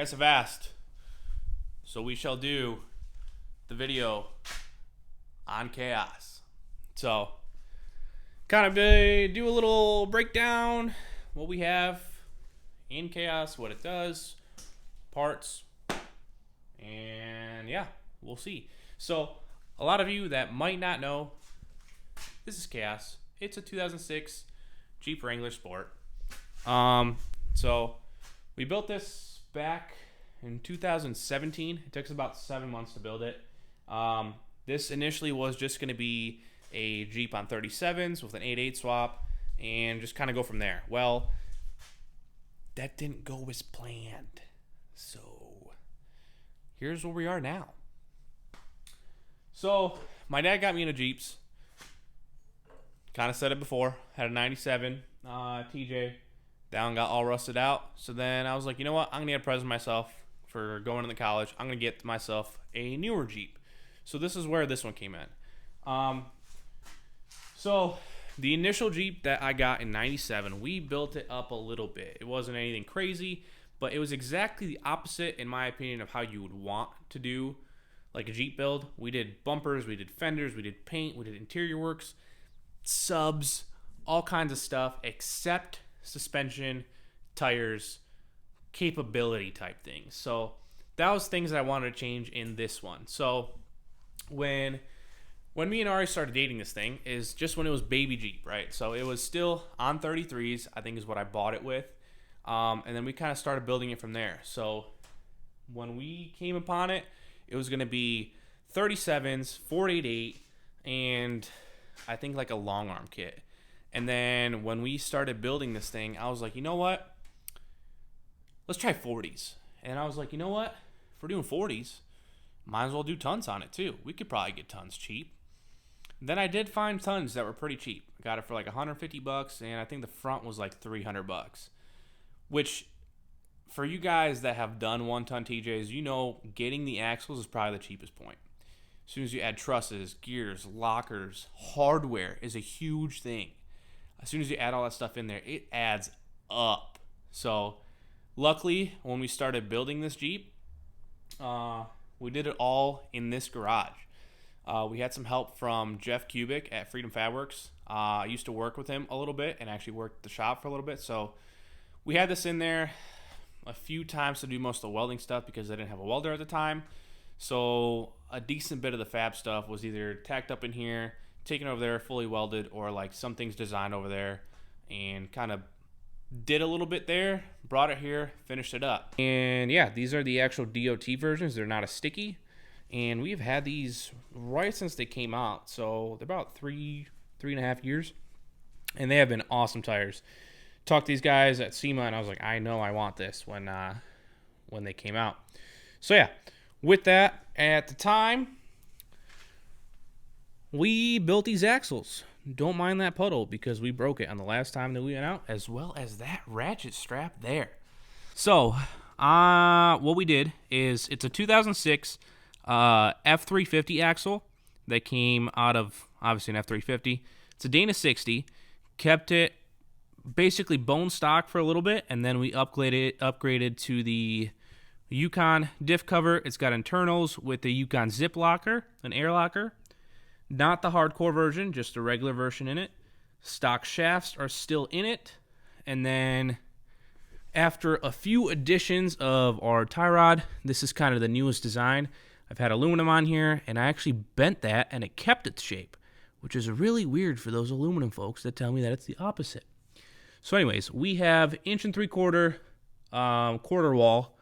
You guys have asked, so we shall do the video on Khaos. So, kind of do a little breakdown, what we have in Khaos, what it does, parts, and yeah, we'll see. So, a lot of you that might not know, this is Khaos. It's a 2006 Jeep Wrangler Sport. So we built this back in 2017. It took us about 7 months to build it. This initially was just going to be a Jeep on 37s with an 8.8 swap and just kind of go from there. Well, that didn't go as planned. So here's where we are now. So my dad got me into Jeeps. Kind of said it before. Had a 97 TJ. That one got all rusted out. So then I was like, you know what? I'm going to get a present myself for going into college. I'm going to get myself a newer Jeep. So this is where this one came in. So the initial Jeep that I got in 97, we built it up a little bit. It wasn't anything crazy, but it was exactly the opposite, in my opinion, of how you would want to do like a Jeep build. We did bumpers, we did fenders, we did paint, we did interior works, subs, all kinds of stuff except suspension, tires, capability type things. So that was things that I wanted to change in this one. So when me and Ari started dating this thing is just when it was baby Jeep, right? So it was still on 33s, I think is what I bought it with. And then we kind of started building it from there. So when we came upon it, it was going to be 37s, 488, and I think like a long arm kit. And then when we started building this thing, I was like, you know what? Let's try 40s. And I was like, you know what? If we're doing 40s, might as well do tons on it too. We could probably get tons cheap. Then I did find tons that were pretty cheap. I got it for like $150, and I think the front was like $300. Which, for you guys that have done 1-ton TJs, you know getting the axles is probably the cheapest point. As soon as you add trusses, gears, lockers, hardware is a huge thing. As soon as you add all that stuff in there, it adds up. So luckily, when we started building this Jeep, we did it all in this garage. We had some help from Jeff Kubik at Freedom Fabworks. I used to work with him a little bit and actually worked the shop for a little bit. So we had this in there a few times to do most of the welding stuff because I didn't have a welder at the time. So a decent bit of the fab stuff was either tacked up in here, taken over there, fully welded, or like some things designed over there and kind of did a little bit there, brought it here, finished it up. And yeah, these are the actual DOT versions. They're not a sticky. And we've had these right since they came out. So they're about three and a half years. And they have been awesome tires. Talked to these guys at SEMA, and I was like, I know I want this when they came out. So yeah, with that, at the time, we built these axles. Don't mind that puddle because we broke it on the last time that we went out, as well as that ratchet strap there. So, what we did is it's a 2006 F350 axle that came out of, obviously, an F350. It's a Dana 60. Kept it basically bone stock for a little bit, and then we upgraded to the Yukon diff cover. It's got internals with the Yukon zip locker, an air locker. Not the hardcore version, just a regular version in it. Stock shafts are still in it. And then after a few additions of our tie rod, this is kind of the newest design. I've had aluminum on here, and I actually bent that, and it kept its shape, which is really weird for those aluminum folks that tell me that it's the opposite. So anyways, we have 1 3/4 quarter wall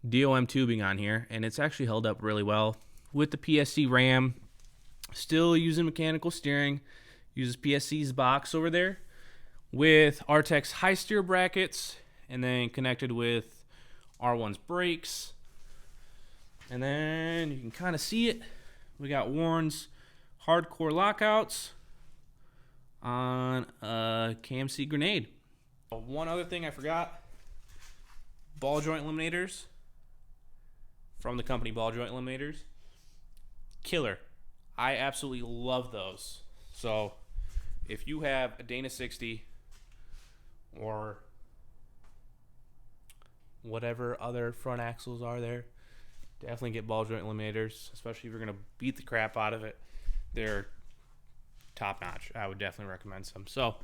DOM tubing on here, and it's actually held up really well with the PSC ram. Still using mechanical steering, uses PSC's box over there with Artec's high steer brackets, and then connected with R1's brakes. And then you can kind of see it. We got Warren's hardcore lockouts on a KMC grenade. One other thing I forgot, ball joint eliminators from the company Ball Joint Eliminators. Killer. I absolutely love those. So if you have a Dana 60 or whatever other front axles are there. Definitely get ball joint eliminators, especially if you're going to beat the crap out of it. They're top notch. I would definitely recommend some. So,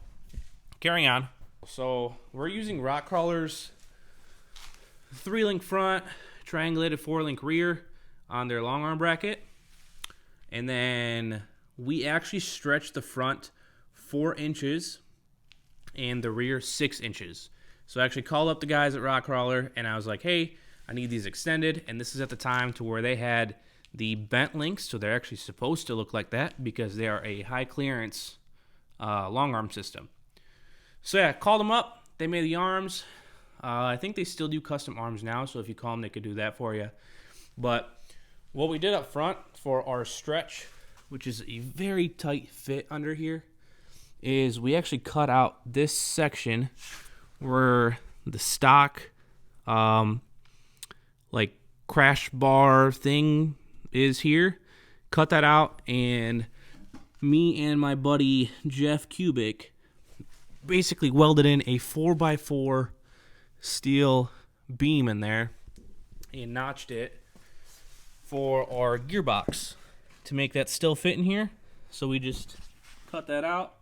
carrying on. So, we're using Rock Crawler's 3-link front, triangulated 4-link rear on their long arm bracket. And then we actually stretched the front 4 inches and the rear 6 inches. So I actually called up the guys at Rock Crawler and I was like, hey, I need these extended. And this is at the time to where they had the bent links, so they're actually supposed to look like that because they are a high clearance long arm system. So yeah, called them up. They made the arms. I think they still do custom arms now, so if you call them, they could do that for you. But what we did up front for our stretch, which is a very tight fit under here, is we actually cut out this section where the stock like crash bar thing is here. Cut that out, and me and my buddy Jeff Kubik basically welded in a 4x4 steel beam in there and notched it for our gearbox to make that still fit in here. So we just cut that out.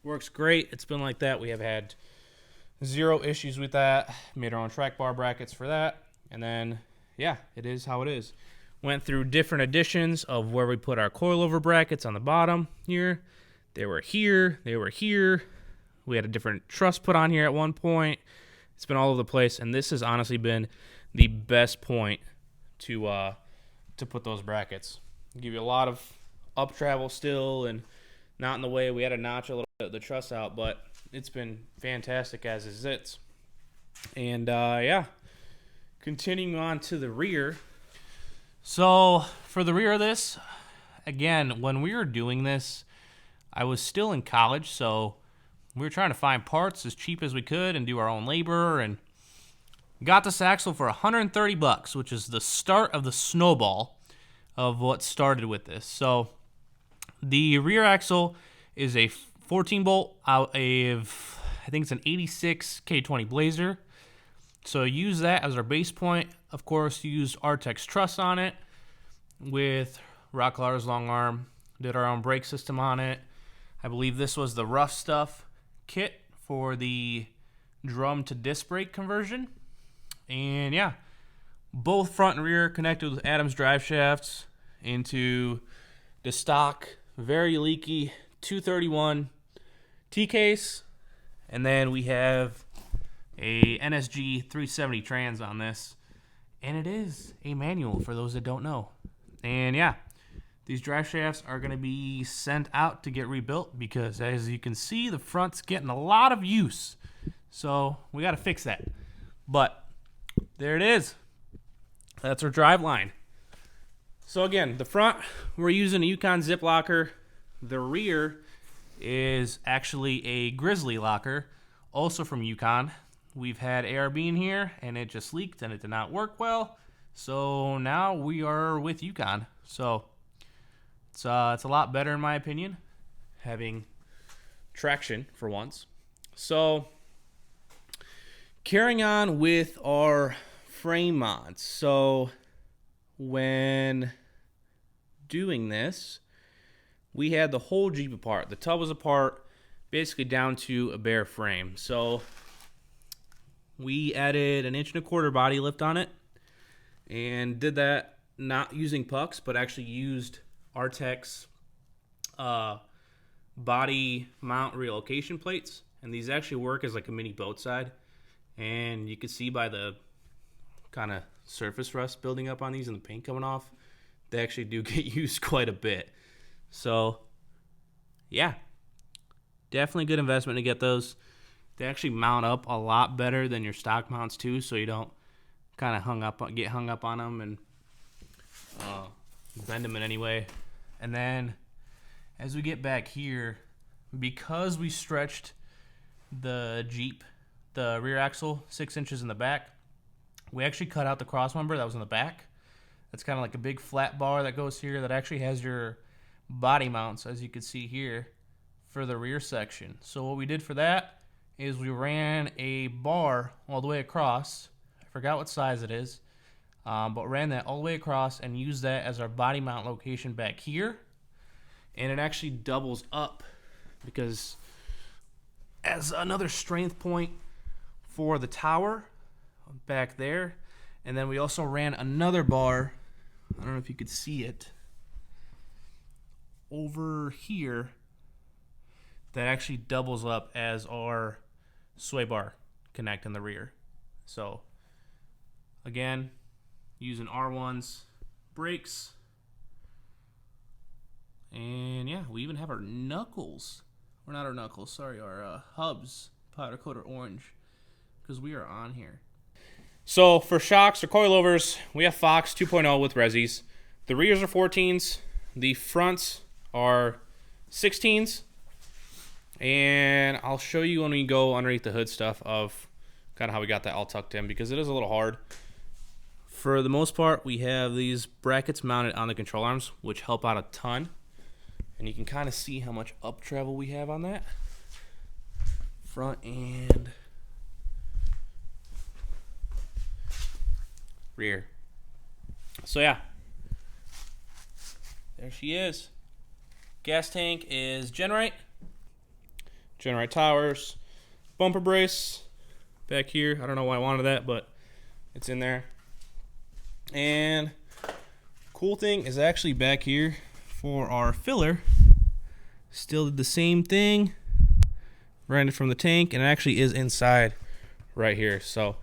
Works great. It's been like that. We have had 0 issues with that. Made our own track bar brackets for that. And then, yeah, it is how it is. Went through different editions of where we put our coilover brackets on the bottom here. They were here. They were here. We had a different truss put on here at one point. It's been all over the place. And this has honestly been the best point to put those brackets. Give you a lot of up travel still and not in the way. We had to notch a little bit of the truss out, but it's been fantastic as is it. And yeah, continuing on to the rear. So for the rear of this, again, when we were doing this, I was still in college, so we were trying to find parts as cheap as we could and do our own labor, and got this axle for $130, which is the start of the snowball of what started with this. So the rear axle is a 14 bolt out of, I think it's an 86 K20 Blazer. So use that as our base point. Of course, used Artex truss on it with Rock Crawler's long arm. Did our own brake system on it. I believe this was the rough stuff kit for the drum to disc brake conversion. And yeah, both front and rear connected with Adams drive shafts into the stock, very leaky 231 T-case. And then we have a NSG 370 trans on this. And it is a manual for those that don't know. And yeah, these drive shafts are going to be sent out to get rebuilt because as you can see, the front's getting a lot of use. So we got to fix that. But there it is. That's our drive line. So again, the front, we're using a Yukon zip locker. The rear is actually a Grizzly locker, also from Yukon. We've had ARB in here, and it just leaked, and it did not work well. So now we are with Yukon. So it's a lot better, in my opinion, having traction for once. So carrying on with our frame mods. So when doing this, we had the whole Jeep apart. The tub was apart, basically down to a bare frame. So we added an 1.25" body lift on it and did that not using pucks, but actually used Artex body mount relocation plates. And these actually work as like a mini boat side. And you can see by the kind of surface rust building up on these and the paint coming off, they actually do get used quite a bit. So yeah, definitely good investment to get those. They actually mount up a lot better than your stock mounts too, so you don't kind of get hung up on them and bend them in any way. And then as we get back here, because we stretched the Jeep, the rear axle 6 inches in the back, we actually cut out the cross member that was in the back. That's kind of like a big flat bar that goes here that actually has your body mounts, as you can see here, for the rear section. So what we did for that is we ran a bar all the way across, forgot what size it is, but ran that all the way across and used that as our body mount location back here. And it actually doubles up because as another strength point for the tower back there. And then we also ran another bar, I don't know if you could see it, over here that actually doubles up as our sway bar connect in the rear. So again, using R1's brakes. And yeah, we even have our knuckles, or not our knuckles, sorry, our hubs powder coated orange, because we are on here. So for shocks or coilovers, we have Fox 2.0 with resis. The rears are 14s, the fronts are 16s, and I'll show you when we go underneath the hood stuff of kind of how we got that all tucked in, because it is a little hard. For the most part, we have these brackets mounted on the control arms, which help out a ton. And you can kind of see how much up travel we have on that. Front and rear. So yeah, there she is. Gas tank is Genrite. Genrite towers. Bumper brace back here. I don't know why I wanted that, but it's in there. And cool thing is actually back here for our filler. Still did the same thing. Ran it from the tank, and it actually is inside right here. So,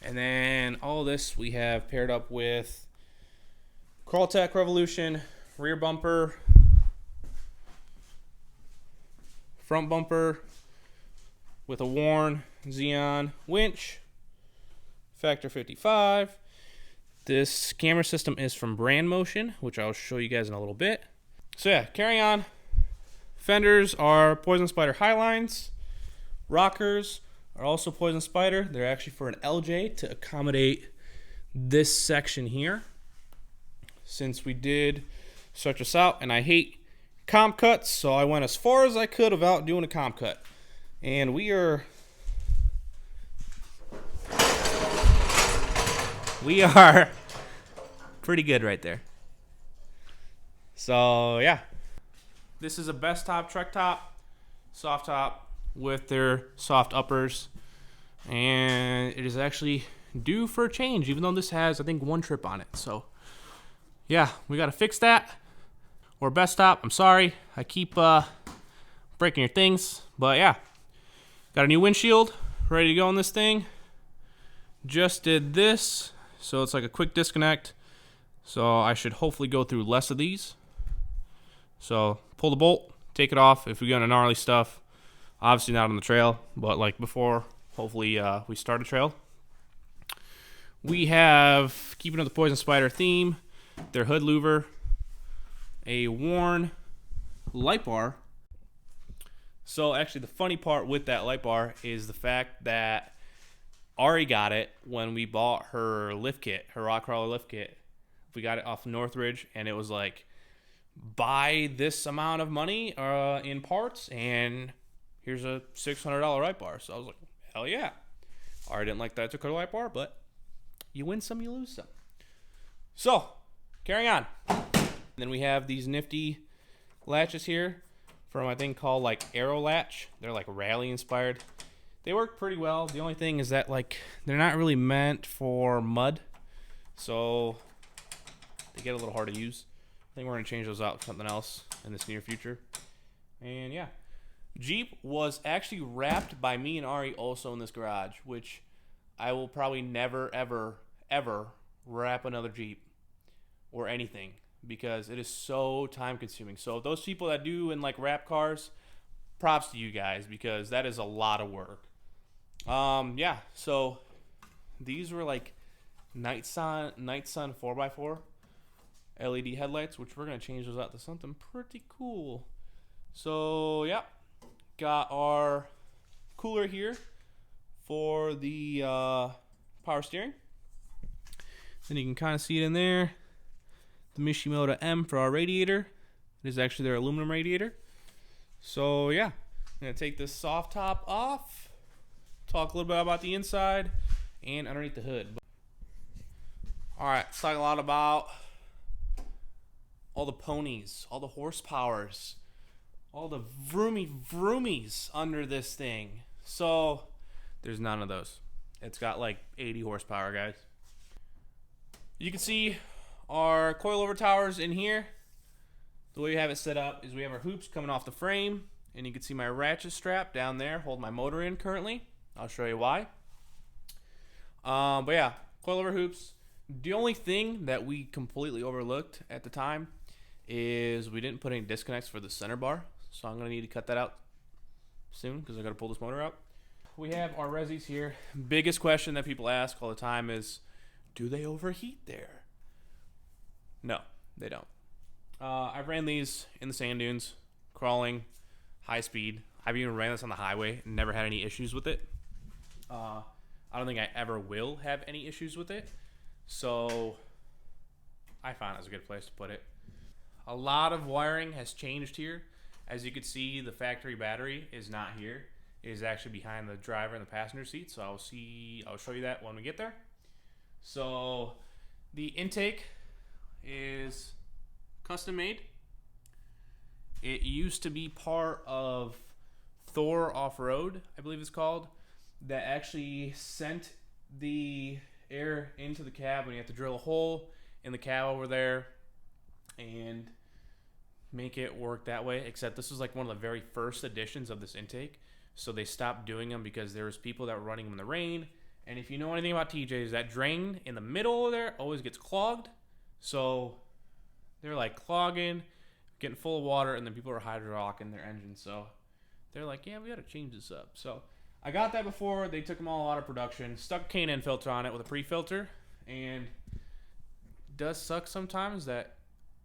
and then all this we have paired up with Crawltech Revolution rear bumper, front bumper with a Warn Xeon winch, Factor 55. This camera system is from Brand Motion, which I'll show you guys in a little bit. So yeah, carry on. Fenders are Poison Spider Highlines. Rockers are also Poison Spider. They're actually for an LJ to accommodate this section here, since we did stretch us out, and I hate comp cuts, so I went as far as I could without doing a comp cut. And we are pretty good right there. So yeah, this is a best top Trek top, soft top with their soft uppers, and it is actually due for a change, even though this has, I think, one trip on it. So yeah, we got to fix that. Or best top, I'm sorry, I keep breaking your things, but yeah, got a new windshield ready to go on this thing. Just did this, so it's like a quick disconnect, so I should hopefully go through less of these. So pull the bolt, take it off if we go into gnarly stuff. Obviously not on the trail, but like before, hopefully we start a trail. We have, keeping with the Poison Spider theme, their hood louver, a Warn light bar. So actually the funny part with that light bar is the fact that Ari got it when we bought her lift kit, her rock crawler lift kit. We got it off Northridge, and it was like, buy this amount of money in parts, and here's a $600 light bar. So I was like, hell yeah. Ari didn't like that I took her light bar, but you win some, you lose some. So, carrying on. And then we have these nifty latches here from, I think, called like Aero Latch. They're like rally inspired. They work pretty well. The only thing is that like they're not really meant for mud, so they get a little hard to use. I think we're gonna change those out for something else in this near future. And yeah, Jeep was actually wrapped by me and Ari also in this garage, which I will probably never, ever, ever wrap another Jeep or anything, because it is so time consuming. So those people that do and like wrap cars, props to you guys, because that is a lot of work. Yeah, so these were like Night Sun 4x4 LED headlights, which we're gonna change those out to something pretty cool. So yeah, got our cooler here for the power steering. Then you can kind of see it in there. The Mishimoto M for our radiator. It is actually their aluminum radiator. So yeah, I'm gonna take this soft top off, talk a little bit about the inside, and underneath the hood. All right, let's talk a lot about all the ponies, all the horsepowers, all the vroomies under this thing. So there's none of those. It's got like 80 horsepower, guys. You can see our coilover towers in here. The way we have it set up is we have our hoops coming off the frame, and you can see my ratchet strap down there holding my motor in currently. I'll show you why. But yeah, coilover hoops. The only thing that we completely overlooked at the time is we didn't put any disconnects for the center bar. So I'm going to need to cut that out soon because I got to pull this motor out. We have our resis here. Biggest question that people ask all the time is, do they overheat there? No, they don't. I've ran these in the sand dunes, crawling, high speed. I've even ran this on the highway and never had any issues with it. I don't think I ever will have any issues with it. So I found it was a good place to put it. A lot of wiring has changed here. As you can see, the factory battery is not here. It is actually behind the driver and the passenger seat. So I'll show you that when we get there. So the intake is custom made. It used to be part of Thor Off-Road, I believe it's called, that actually sent the air into the cab when you have to drill a hole in the cab over there and make it work that way. Except this was like one of the very first editions of this intake, so they stopped doing them because there was people that were running them in the rain. And if you know anything about TJs, that drain in the middle of there always gets clogged. So they're like clogging, getting full of water, and then people are hydraulicking their engines. So they're like, yeah, we got to change this up. So I got that before they took them all out of production. Stuck a K&N filter on it with a pre-filter, and it does suck sometimes that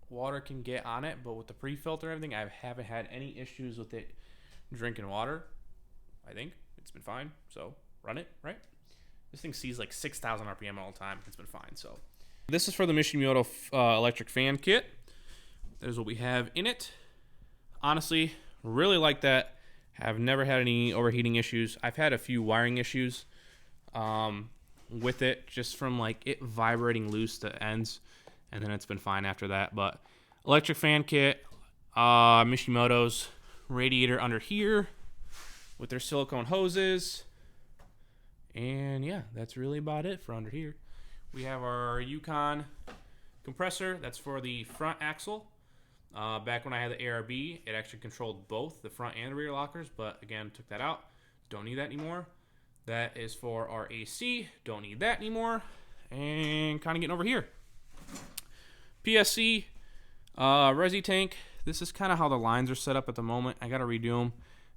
water can get on it. But with the pre-filter and everything, I haven't had any issues with it drinking water. I think it's been fine. So run it, right? This thing sees like 6,000 RPM all the time. It's been fine. So this is for the Mishimoto electric fan kit. There's what we have in it. Honestly, really like that. Have never had any overheating issues. I've had a few wiring issues with it, just from like it vibrating loose to ends, and then it's been fine after that. But electric fan kit, Mishimoto's radiator under here with their silicone hoses. And yeah, that's really about it for under here. We have our Yukon compressor. That's for the front axle. Back when I had the ARB, it actually controlled both the front and rear lockers, but again, took that out. Don't need that anymore. That is for our AC. Don't need that anymore. And kind of getting over here. PSC, resi tank. This is kind of how the lines are set up at the moment. I got to redo them.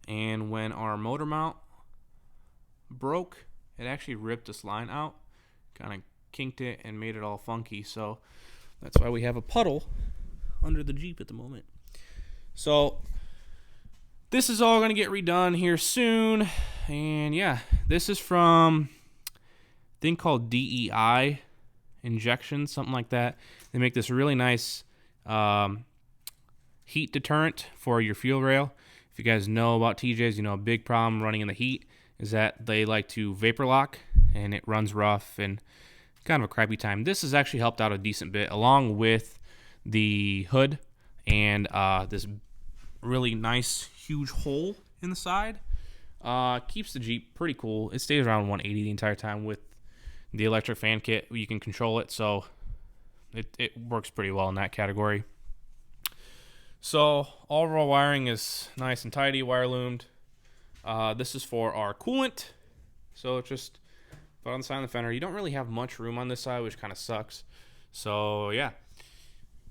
And when our motor mount broke, it actually ripped this line out, kind of kinked it and made it all funky. So that's why we have a puddle under the Jeep at the moment. So this is all going to get redone here soon. And yeah, this is from a thing called DEI injection, something like that. They make this really nice heat deterrent for your fuel rail. If you guys know about TJs, you know a big problem running in the heat is that they like to vapor lock and it runs rough and kind of a crappy time. This has actually helped out a decent bit, along with the hood and this really nice huge hole in the side. Keeps the Jeep pretty cool. It stays around 180 the entire time with the electric fan kit. You can control it, so it works pretty well in that category. So all of our wiring is nice and tidy, wire loomed. This is for our coolant. So just put on the side of the fender. You don't really have much room on this side, which kind of sucks. So yeah.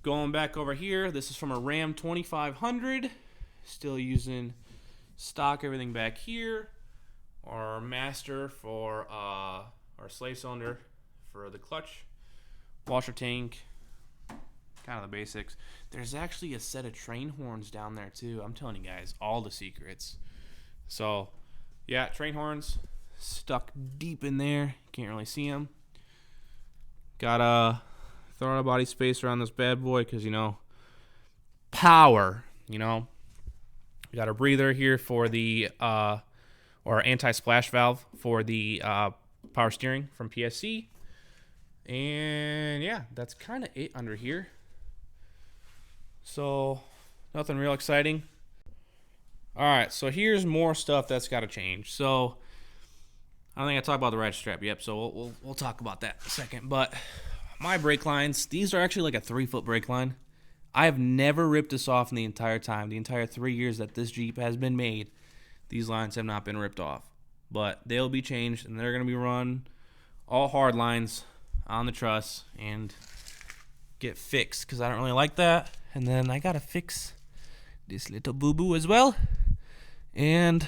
Going back over here, this is from a Ram 2500. Still using stock everything back here. Our master for our slave cylinder for the clutch. Washer tank. Kind of the basics. There's actually a set of train horns down there too. I'm telling you guys all the secrets. So yeah, train horns stuck deep in there. Can't really see them. Got a throttle body space around this bad boy because, you know, power, you know. We got a breather here for the or anti-splash valve for the power steering from PSC. And yeah, that's kind of it under here. So nothing real exciting. All right, so here's more stuff that's got to change. So I don't think I talked about the ratchet strap yet, so we'll talk about that in a second. But my brake lines, these are actually like a 3-foot brake line. I have never ripped this off in the entire time. The entire 3 years that this Jeep has been made, these lines have not been ripped off. But they'll be changed, and they're going to be run all hard lines on the truss and get fixed, because I don't really like that. And then I got to fix this little boo-boo as well. And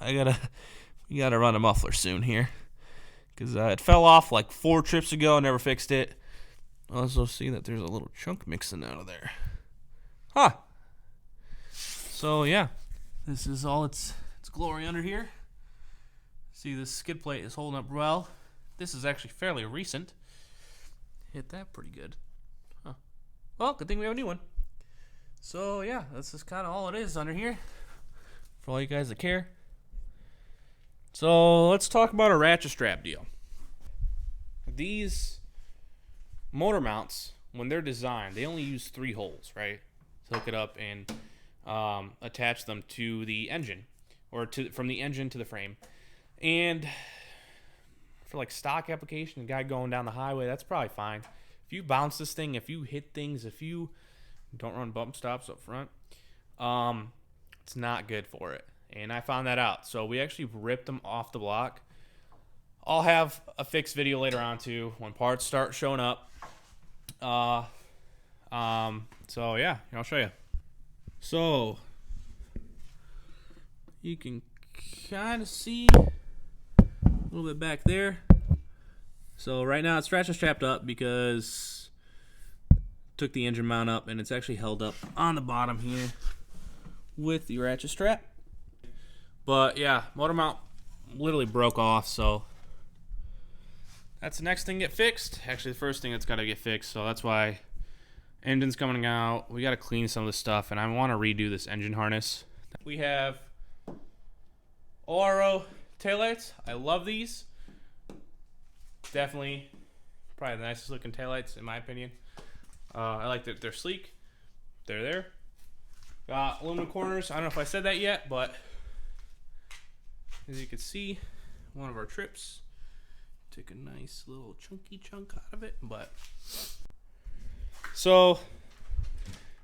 we gotta run a muffler soon here, because it fell off like 4 trips ago. I never fixed it. I also see that there's a little chunk mixing out of there. Huh. So yeah, this is all its glory under here. See, this skid plate is holding up well. This is actually fairly recent. Hit that pretty good. Huh. Well, good thing we have a new one. So yeah, this is kind of all it is under here, for all you guys that care. So let's talk about a ratchet strap deal. These motor mounts, when they're designed, they only use 3 holes, right? To hook it up and attach them to the engine, or from the engine to the frame. And for like stock application, a guy going down the highway, that's probably fine. If you bounce this thing, if you hit things, if you don't run bump stops up front, it's not good for it. And I found that out. So we actually ripped them off the block. I'll have a fixed video later on too, when parts start showing up. So yeah, I'll show you. So you can kind of see a little bit back there. So right now it's ratchet strapped up because took the engine mount up, and it's actually held up on the bottom here with the ratchet strap. But yeah, motor mount literally broke off, so that's the next thing to get fixed. Actually, the first thing that's got to get fixed, so that's why engine's coming out. We got to clean some of this stuff, and I want to redo this engine harness. We have ORO taillights. I love these. Definitely probably the nicest looking taillights in my opinion. I like that they're sleek. They're there. Got aluminum corners. I don't know if I said that yet, but as you can see, one of our trips took a nice little chunky chunk out of it. But so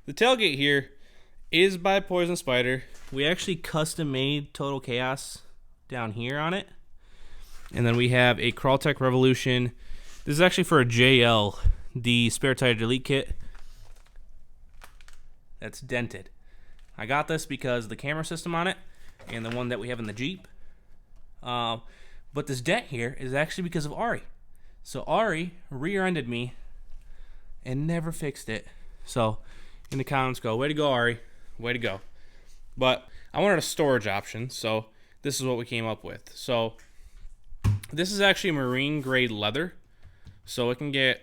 the tailgate here is by Poison Spider. We actually custom made Total Chaos down here on it. And then we have a Crawltech Revolution. This is actually for a JL, the spare tire delete kit that's dented. I got this because of the camera system on it and the one that we have in the Jeep. But this dent here is actually because of Ari. So Ari rear-ended me and never fixed it. So in the comments go, way to go, Ari. Way to go. But I wanted a storage option, so this is what we came up with. So this is actually marine grade leather. So it can get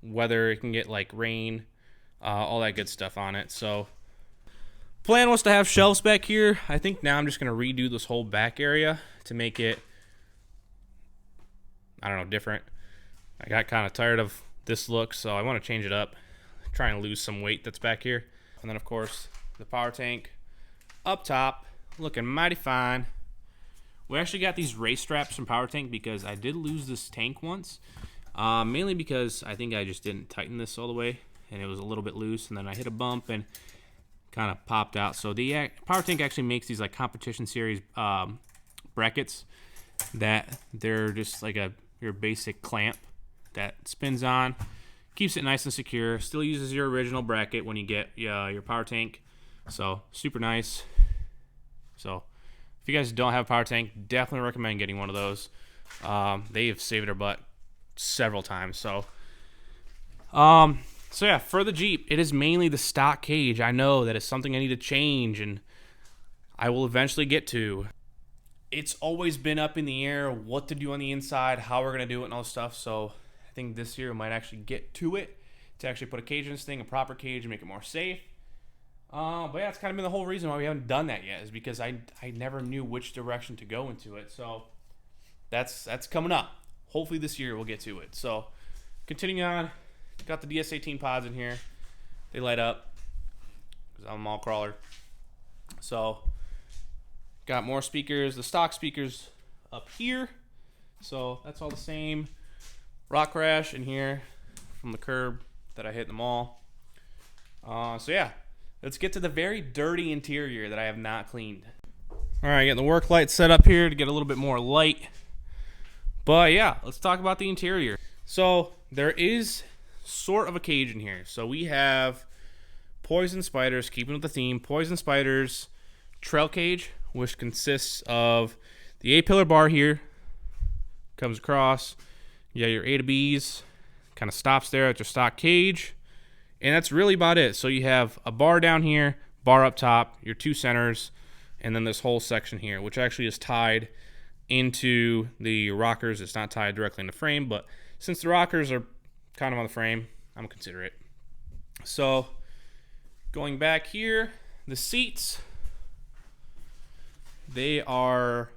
weather, it can get like rain, all that good stuff on it. So plan was to have shelves back here. I think now I'm just going to redo this whole back area to make it, I don't know, different. I got kind of tired of this look, so I want to change it up. Try and lose some weight that's back here. And then, of course, the power tank up top, looking mighty fine. We actually got these race straps from Power Tank because I did lose this tank once. Mainly because I think I just didn't tighten this all the way, and it was a little bit loose, and then I hit a bump and kind of popped out. So the Power Tank actually makes these like competition series brackets that they're just like your basic clamp that spins on, keeps it nice and secure, still uses your original bracket when you get your Power Tank. So super nice. So if you guys don't have a Power Tank, definitely recommend getting one of those. They have saved our butt several times. So yeah, for the Jeep, it is mainly the stock cage. I know that is something I need to change, and I will eventually get to. It's always been up in the air what to do on the inside, how we're going to do it, and all this stuff. So I think this year we might actually get to it, to actually put a cage in this thing, a proper cage, and make it more safe. But yeah, it's kind of been the whole reason why we haven't done that yet, is because I never knew which direction to go into it. So that's coming up. Hopefully this year we'll get to it. So continuing on, got the DS18 pods in here. They light up because I'm a mall crawler. So got more speakers, the stock speakers up here. So that's all the same. Rock crash in here from the curb that I hit in the mall. So yeah, let's get to the very dirty interior that I have not cleaned. All right, getting the work light set up here to get a little bit more light. But yeah, let's talk about the interior. So there is sort of a cage in here. So we have poison spiders, keeping with the theme, poison spiders trail cage, which consists of the A-pillar bar here, comes across. You got your A to B's, kind of stops there at your stock cage. And that's really about it. So you have a bar down here, bar up top, your two centers, and then this whole section here, which actually is tied into the rockers. It's not tied directly in the frame, but since the rockers are kind of on the frame, I'm going to consider it. So going back here, the seats, they are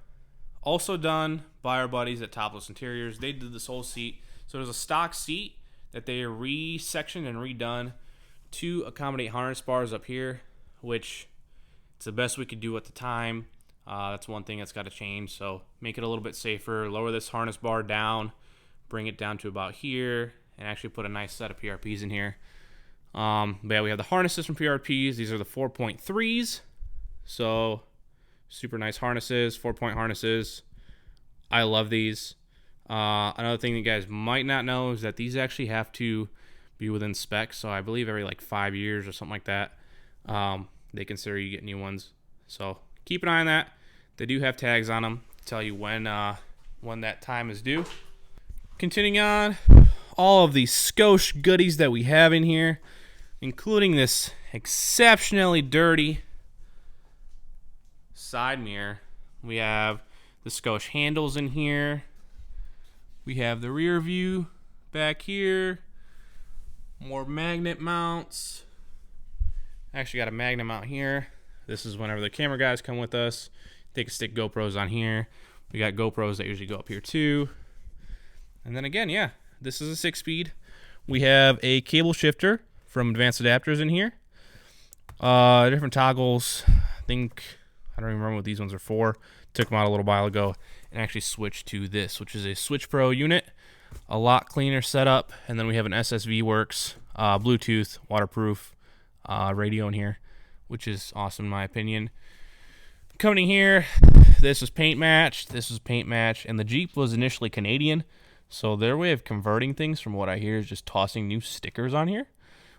also done by our buddies at Topless Interiors. They did this whole seat. So there's a stock seat that they re-sectioned and redone to accommodate harness bars up here, which it's the best we could do at the time. That's one thing that's got to change. So make it a little bit safer, lower this harness bar down, bring it down to about here, and actually put a nice set of PRPs in here. But yeah, we have the harnesses from PRPs. These are the 4.3s. So super nice harnesses, 4-point harnesses. I love these. Another thing you guys might not know is that these actually have to be within specs. So I believe every like 5 years or something like that, they consider you get new ones. So keep an eye on that. They do have tags on them to tell you when that time is due. Continuing on, all of these skosh goodies that we have in here, including this exceptionally dirty side mirror. We have the skosh handles in here. We have the rear view back here. More magnet mounts. Actually got a magnet mount here. This is whenever the camera guys come with us. They can stick GoPros on here. We got GoPros that usually go up here too. And then again, yeah, this is a 6-speed. We have a cable shifter from Advanced Adapters in here. Different toggles. I don't even remember what these ones are for. Took them out a little while ago and actually switched to this, which is a Switch Pro unit. A lot cleaner setup. And then we have an SSV Works, Bluetooth, waterproof radio in here, which is awesome in my opinion. Coming in here, this was paint matched. This was paint matched. And the Jeep was initially Canadian. So their way of converting things, from what I hear, is just tossing new stickers on here,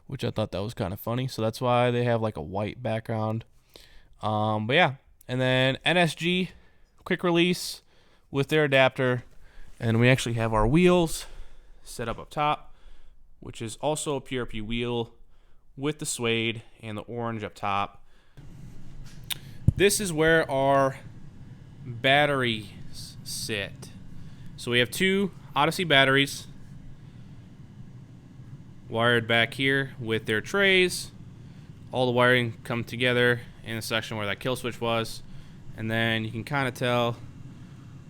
which I thought that was kind of funny. So that's why they have like a white background. But yeah, and then NSG quick release with their adapter, and we actually have our wheels set up top, which is also a PRP wheel with the suede and the orange up top. This is where our batteries sit. So we have two Odyssey batteries wired back here with their trays. All the wiring come together in the section where that kill switch was. And then you can kind of tell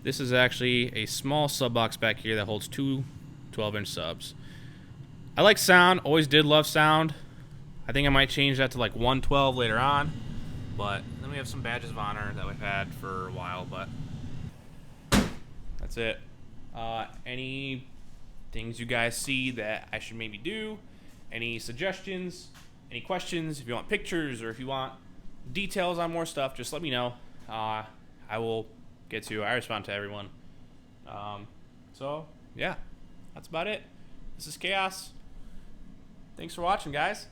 this is actually a small sub box back here that holds two 12-inch subs. I like sound, always did love sound. I think I might change that to like 112 later on. But then we have some badges of honor that we've had for a while, but that's it. Any things you guys see that I should maybe do? Any suggestions? Any questions? If you want pictures or if you want details on more stuff, just let me know. I will get to. I respond to everyone. So yeah, that's about it. This is Khaos. Thanks for watching, guys.